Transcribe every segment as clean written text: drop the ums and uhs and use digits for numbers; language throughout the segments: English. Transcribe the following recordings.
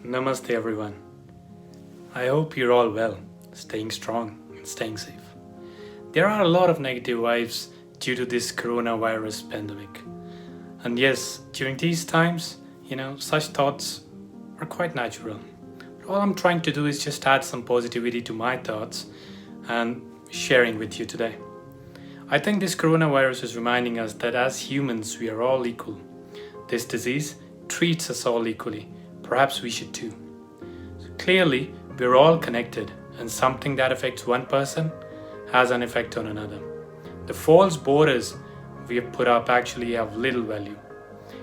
Namaste everyone. I hope you're all well, staying strong and staying safe. There are a lot of negative vibes due to this coronavirus pandemic. And yes, during these times, such thoughts are quite natural. But all I'm trying to do is just add some positivity to my thoughts and sharing with you today. I think this coronavirus is reminding us that as humans, we are all equal. This disease treats us all equally. Perhaps we should too. So clearly, we're all connected, and something that affects one person has an effect on another. The false borders we have put up actually have little value.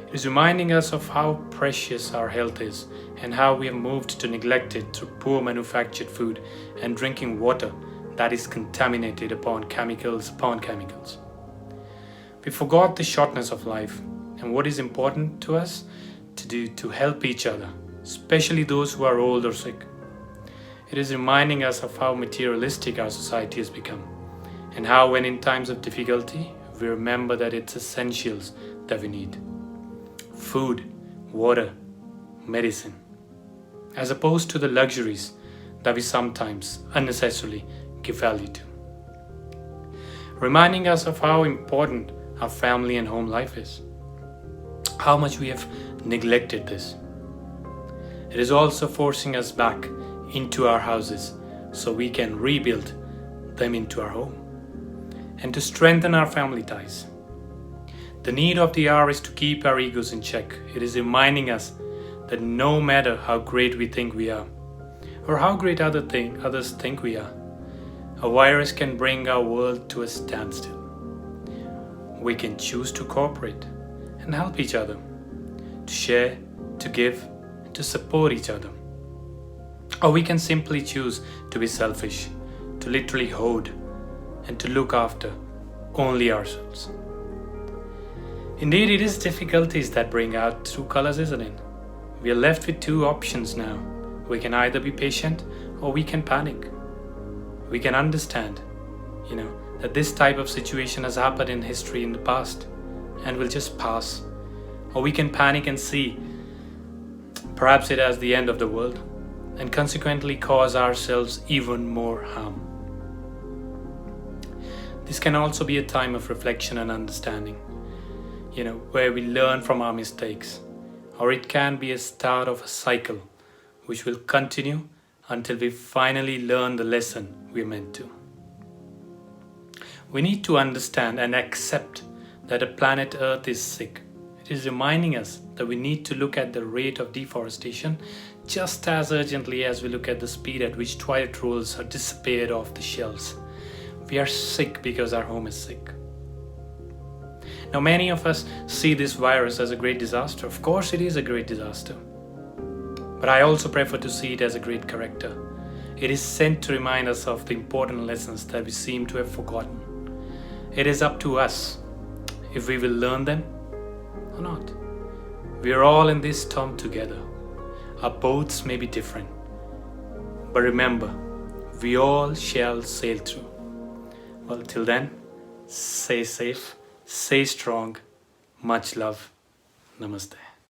It is reminding us of how precious our health is and how we have moved to neglect it through poor manufactured food and drinking water that is contaminated upon chemicals. We forgot the shortness of life and what is important to us to do to help each other, especially those who are old or sick. It is reminding us of how materialistic our society has become and how when in times of difficulty, we remember that it's essentials that we need. Food, water, medicine, as opposed to the luxuries that we sometimes unnecessarily give value to. Reminding us of how important our family and home life is, how much we have neglected this. It is also forcing us back into our houses so we can rebuild them into our home and to strengthen our family ties. The need of the hour is to keep our egos in check. It is reminding us that no matter how great we think we are or how great others think we are, a virus can bring our world to a standstill. We can choose to cooperate and help each other, to share, to give, and to support each other. Or we can simply choose to be selfish, to literally hoard, and to look after only ourselves. Indeed, it is difficulties that bring out true colors, isn't it? We are left with two options now. We can either be patient or we can panic. We can understand, that this type of situation has happened in history in the past and will just pass. Or we can panic and see perhaps it as the end of the world and consequently cause ourselves even more harm. This can also be a time of reflection and understanding, where we learn from our mistakes. Or it can be a start of a cycle which will continue until we finally learn the lesson we're meant to. We need to understand and accept that the planet Earth is sick. It is reminding us that we need to look at the rate of deforestation just as urgently as we look at the speed at which toilet rolls are disappeared off the shelves. We are sick because our home is sick. Now, many of us see this virus as a great disaster. Of course, it is a great disaster. But I also prefer to see it as a great corrector. It is sent to remind us of the important lessons that we seem to have forgotten. It is up to us if we will learn them or not. We are all in this storm together. Our boats may be different, but remember, we all shall sail through. Well, till then, stay safe, stay strong. Much love. Namaste.